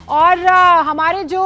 और हमारे जो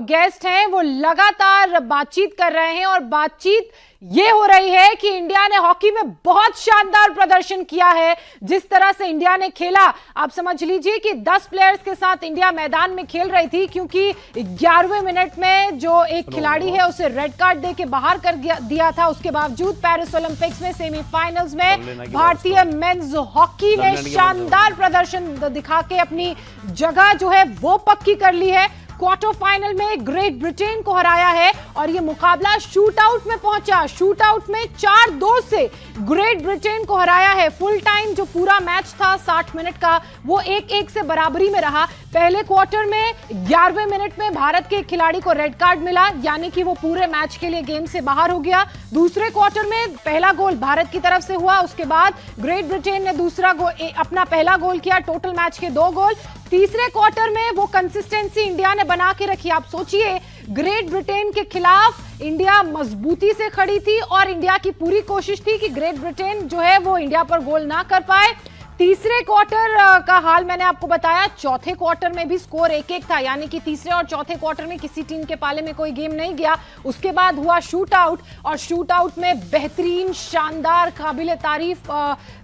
गेस्ट हैं वो लगातार बातचीत कर रहे हैं और बातचीत ये हो रही है कि इंडिया ने हॉकी में बहुत शानदार प्रदर्शन किया है। जिस तरह से इंडिया ने खेला, आप समझ लीजिए कि 10 प्लेयर्स के साथ इंडिया मैदान में खेल रही थी, क्योंकि 11वें मिनट में जो एक खिलाड़ी है उसे रेड कार्ड देके बाहर कर दिया था। उसके बावजूद पेरिस ओलंपिक्स में सेमीफाइनल्स में भारतीय मेंस हॉकी ने शानदार प्रदर्शन दिखा के अपनी जगह जो है वो पक्की कर ली है। क्वार्टर फाइनल में ग्रेट ब्रिटेन को हराया है और ये मुकाबला शूट आउट में पहुंचा। शूट आउट में 4-2 से ग्रेट ब्रिटेन को हराया है। फुल टाइम जो पूरा मैच था 60 मिनट का, वो 1-1 से बराबरी में रहा। पहले क्वार्टर में 11वें मिनट में भारत के खिलाड़ी को रेड कार्ड मिला, यानी कि वो पूरे मैच के लिए गेम से बाहर हो गया। दूसरे क्वार्टर में पहला गोल भारत की तरफ से हुआ, उसके बाद ग्रेट ब्रिटेन ने दूसरा अपना पहला गोल किया, टोटल मैच के 2 गोल। तीसरे क्वार्टर में वो कंसिस्टेंसी इंडिया ने बना के रखी। आप सोचिए, ग्रेट ब्रिटेन के खिलाफ इंडिया मजबूती से खड़ी थी और इंडिया की पूरी कोशिश थी कि ग्रेट ब्रिटेन जो है वो इंडिया पर गोल ना कर पाए। तीसरे क्वार्टर का हाल मैंने आपको बताया। चौथे क्वार्टर में भी स्कोर 1-1 था, यानी कि तीसरे और चौथे क्वार्टर में किसी टीम के पाले में कोई गेम नहीं गया। उसके बाद हुआ शूट आउट और शूट आउट में बेहतरीन, शानदार, काबिले तारीफ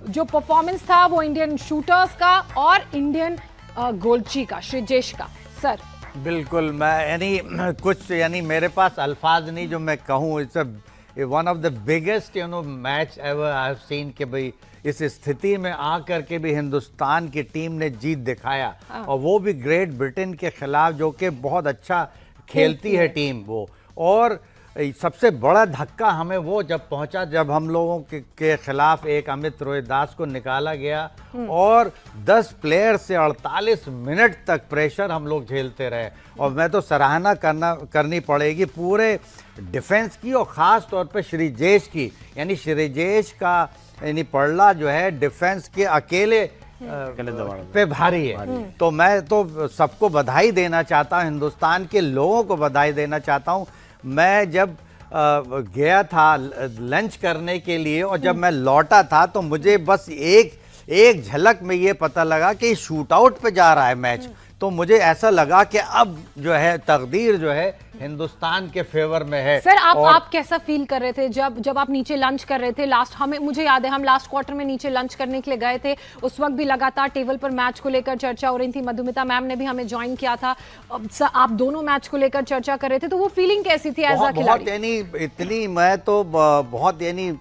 जो परफॉर्मेंस था वो इंडियन शूटर्स का और इंडियन गोलची का, श्रीजेश का। सर बिल्कुल, मैं कुछ मेरे पास अल्फाज नहीं जो मैं कहूँ। It's one of the biggest match ever I have seen कि भाई इस स्थिति में आकर के भी हिंदुस्तान की टीम ने जीत दिखाया, और वो भी ग्रेट ब्रिटेन के खिलाफ जो कि बहुत अच्छा खेलती है टीम वो। और सबसे बड़ा धक्का हमें वो जब पहुंचा जब हम लोगों के खिलाफ एक अमित रोहिदास को निकाला गया और 10 प्लेयर से 48 मिनट तक प्रेशर हम लोग झेलते रहे। और मैं तो सराहना करनी पड़ेगी पूरे डिफेंस की और ख़ास तौर पे श्रीजेश की। यानी श्रीजेश का पड़ला जो है डिफेंस के अकेले पे भारी है। तो मैं तो सबको बधाई देना चाहता हूँ, हिंदुस्तान के लोगों को बधाई देना चाहता हूँ। मैं जब गया था लंच करने के लिए और जब मैं लौटा था तो मुझे बस एक झलक में ये पता लगा कि शूट आउट पे जा रहा है मैच। तो मुझे ऐसा लगा कि अब जो है तकदीर जो है हिंदुस्तान के फेवर में है। सर आप कैसा फील कर रहे थे जब आप नीचे लंच कर रहे थे? मुझे याद है हम लास्ट क्वार्टर में नीचे लंच करने के लिए गए थे। उस वक्त भी लगातार टेबल पर मैच को लेकर चर्चा हो रही थी। मधुमिता मैम ने भी हमें ज्वाइन किया था। आप दोनों मैच को लेकर चर्चा कर रहे थे, तो वो फीलिंग कैसी थी एज अ खिलाड़ी? इतनी मैं तो बहुत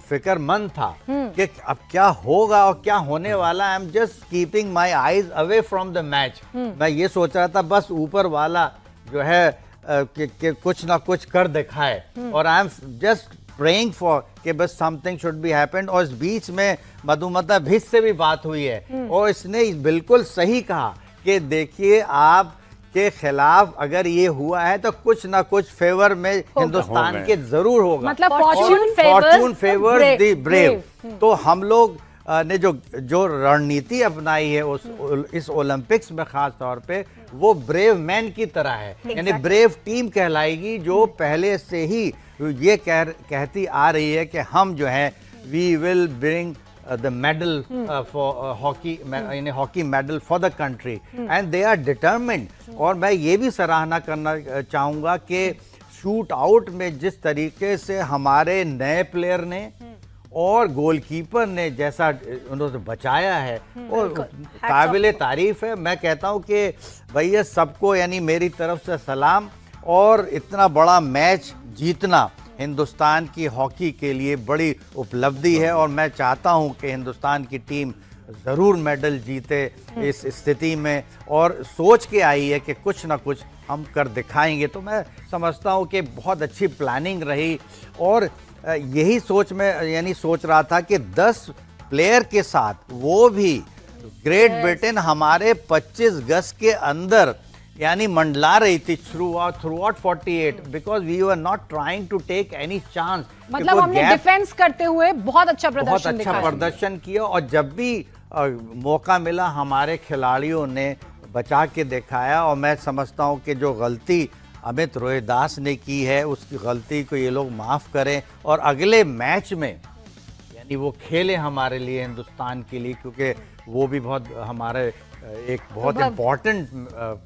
फिक्रमंद था कि अब क्या होगा और क्या होने वाला। I am just keeping my eyes away from the match. मैं ये सोच रहा था बस ऊपर वाला जो है कि कुछ ना कुछ कर दिखाए, और I am just praying for कि बस समथिंग शुड बी हैपेंड। और इस बीच में मधुमिता भिस से भी बात हुई है और इसने बिल्कुल सही कहा कि देखिए आप के खिलाफ अगर ये हुआ है तो कुछ ना कुछ फेवर में हिंदुस्तान के जरूर होगा। मतलब फॉर्च्यून फेवर्स द ब्रेव। तो हम लोग ने जो रणनीति अपनाई है इस ओलंपिक्स में खास तौर पे, वो ब्रेव मैन की तरह है। यानी ब्रेव टीम कहलाएगी जो पहले से ही ये कहती आ रही है कि हम जो है we will bring the medal for hockey medal for the country and they are determined। और मैं ये भी सराहना करना चाहूँगा कि शूट आउट में जिस तरीके से हमारे नए प्लेयर ने और गोलकीपर ने जैसा उन्होंने बचाया है वो काबिले तारीफ है। मैं कहता हूँ कि भैया सबको मेरी तरफ से सलाम। और इतना बड़ा मैच जीतना हिंदुस्तान की हॉकी के लिए बड़ी उपलब्धि है और मैं चाहता हूं कि हिंदुस्तान की टीम ज़रूर मेडल जीते इस स्थिति में, और सोच के आई है कि कुछ ना कुछ हम कर दिखाएंगे। तो मैं समझता हूं कि बहुत अच्छी प्लानिंग रही और यही सोच में सोच रहा था कि 10 प्लेयर के साथ वो भी ग्रेट ब्रिटेन हमारे 25 गज के अंदर मंडला रही थी throughout 48 because we were not trying to take any chance। मतलब हमने डिफेंस करते हुए बहुत अच्छा प्रदर्शन किया और जब भी मौका मिला हमारे खिलाड़ियों ने बचा के दिखाया। और मैं समझता हूं कि जो गलती अमित रोहिदास ने की है उसकी गलती को ये लोग माफ़ करें और अगले मैच में वो खेले हमारे लिए, हिंदुस्तान के लिए, क्योंकि वो भी बहुत हमारे एक बहुत इम्पोर्टेंट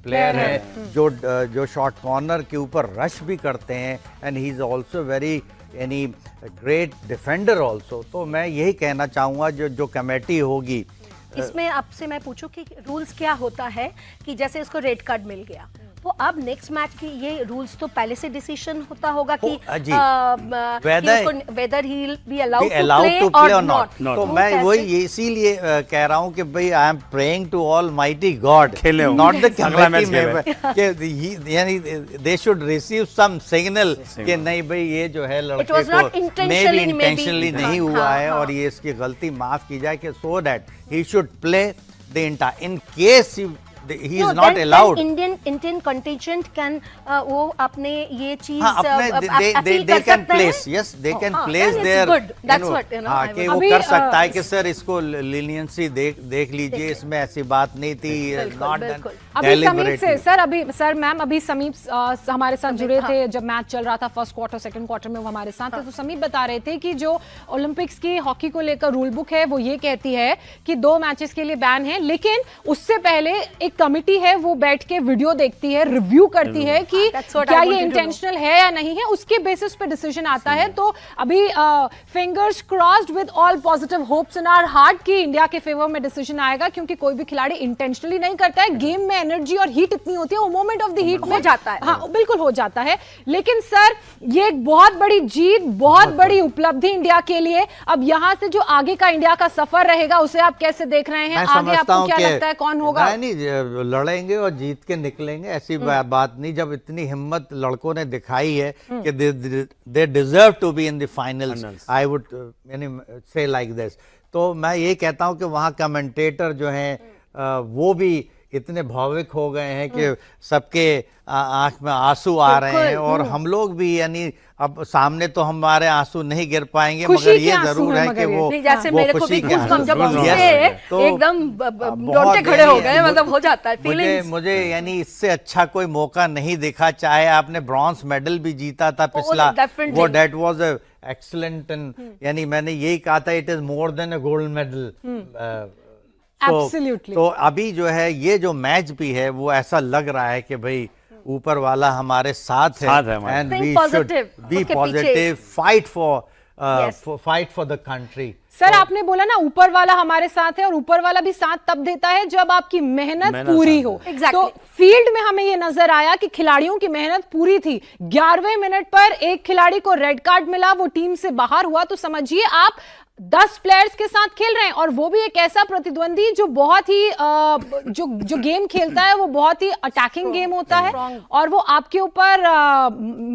प्लेयर है जो शॉर्ट कॉर्नर के ऊपर रश भी करते हैं, and he is also very यानी ग्रेट डिफेंडर ऑल्सो। तो मैं यही कहना चाहूँगा जो कमेटी होगी इसमें आपसे मैं पूछूं कि रूल्स क्या होता है कि जैसे इसको रेड कार्ड मिल गया तो अब नेक्स्ट मैच की ये रूल्स तो पहले से डिसीजन होता होगा कि whether he will be allowed to play और नॉट। तो मैं वही इसीलिए कह रहा हूँ कि भाई I am praying to almighty God, not the committee member, यानी they should receive some signal कि नहीं भाई ये जो है लड़के को मे बी इंटेंशनली नहीं हुआ है और ये इसकी गलती माफ की जाए कि so that he should play the entire in case he is not allowed. Indian contingent can वो अपने ये चीज they can place, yes they can place their that's what you know कि वो कर सकता है कि सर इसको लीनियंसी देख लीजिए, इसमें ऐसी बात नहीं थी, not done अभी समीप से सर मैम अभी समीप हमारे साथ जुड़े थे जब मैच चल रहा था फर्स्ट क्वार्टर सेकंड क्वार्टर में, वो हमारे साथ थे। तो समीप बता रहे थे कि जो ओलंपिक्स की हॉकी को लेकर रूल बुक है वो ये कहती है कि 2 मैचेस के लिए बैन है, लेकिन उससे पहले एक कमिटी है वो बैठ के वीडियो देखती है, रिव्यू करती है कि क्या ये इंटेंशनल है या नहीं है, उसके बेसिस पे डिसीजन आता है। तो अभी fingers crossed with all positive hopes in our heart कि इंडिया के फेवर में डिसीजन आएगा, क्योंकि कोई भी खिलाड़ी इंटेंशनली नहीं करता है। गेम में एनर्जी और हीट इतनी होती है, वो मोमेंट ऑफ द हीट में हो जाता है। हाँ बिल्कुल हो जाता है। लेकिन सर ये एक बहुत बड़ी जीत, बहुत बड़ी उपलब्धि इंडिया के लिए। अब यहाँ से जो आगे का इंडिया का सफर रहेगा उसे आप कैसे देख रहे हैं? आगे आपको क्या लगता है कौन होगा? नहीं लड़ेंगे और जीत के निकलेंगे, ऐसी बात नहीं। जब इतनी हिम्मत लड़कों ने दिखाई है कि they deserve to be in the finals, I would say like this. तो मैं ये कहता हूं कि वहां कमेंटेटर जो हैं वो भी इतने भावुक हो गए हैं कि सबके आंख में आंसू आ रहे हैं, और हम लोग भी यानी अब सामने तो हमारे आंसू नहीं गिर पाएंगे, मगर ये जरूर है कि वो जैसे मेरे को भी तो एकदम रोंगटे खड़े हो गए, मतलब हो जाता है फीलिंग्स। मुझे यानी इससे अच्छा कोई मौका नहीं दिखा, चाहे आपने ब्रॉन्ज मेडल भी जीता था पिछला, वो दैट वाज एक्सीलेंट, यानी मैंने यही कहा था it is more than a gold medal. तो अभी जो है ये जो मैच भी है वो ऐसा लग रहा है कि भाई ऊपर वाला हमारे साथ है, and we should be positive, fight for the country. Sir आपने बोला ना ऊपर वाला हमारे साथ है, और ऊपर वाला भी साथ तब देता है जब आपकी मेहनत पूरी हो। तो फील्ड में हमें ये नजर आया कि खिलाड़ियों की मेहनत पूरी थी। 11वें मिनट पर एक खिलाड़ी को रेड कार्ड मिला, वो टीम से बाहर हुआ। तो समझिए आप 10 प्लेयर्स के साथ खेल रहे हैं, और वो भी एक ऐसा प्रतिद्वंदी जो बहुत ही जो गेम खेलता है वो बहुत ही अटैकिंग गेम होता है, और वो आपके ऊपर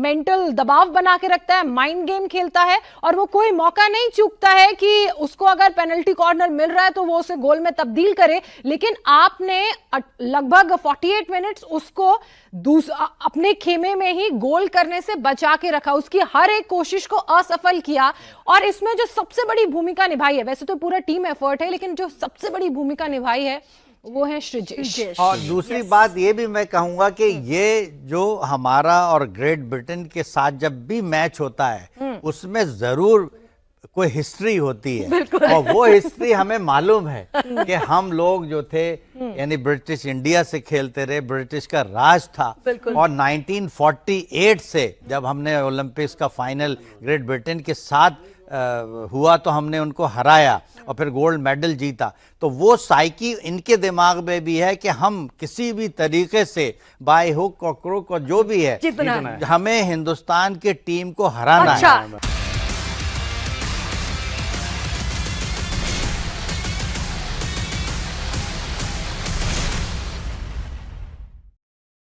मेंटल दबाव बना के रखता है, माइंड गेम खेलता है, और वो कोई मौका नहीं चूकता है कि उसको अगर पेनल्टी कॉर्नर मिल रहा है तो वो उसे गोल में तब्दील करे। लेकिन आपने लगभग 48 मिनट्स उसको अपने खेमे में ही गोल करने से बचा के रखा, उसकी हर एक कोशिश को असफल किया। और इसमें जो सबसे बड़ी भूमिका निभाई है, वैसे तो पूरा टीम एफर्ट है, लेकिन जो सबसे बड़ी भूमिका निभाई है वो है श्रीजेश। और दूसरी बात ये भी मैं कहूंगा कि ये जो हमारा और ग्रेट ब्रिटेन के साथ जब भी मैच होता है उसमें जरूर कोई हिस्ट्री होती है, और वो हिस्ट्री हमें मालूम है कि हम लोग जो थे यानी ब्रिटिश इंडिया से खेलते रहे, ब्रिटिश का राज था, और 1948 से जब हमने ओलंपिक्स का फाइनल ग्रेट ब्रिटेन के साथ हुआ तो हमने उनको हराया और फिर गोल्ड मेडल जीता। तो वो साइकी इनके दिमाग में भी है कि हम किसी भी तरीके से बाय हुक और क्रुक और जो भी है हमें हिंदुस्तान के टीम को हराना है।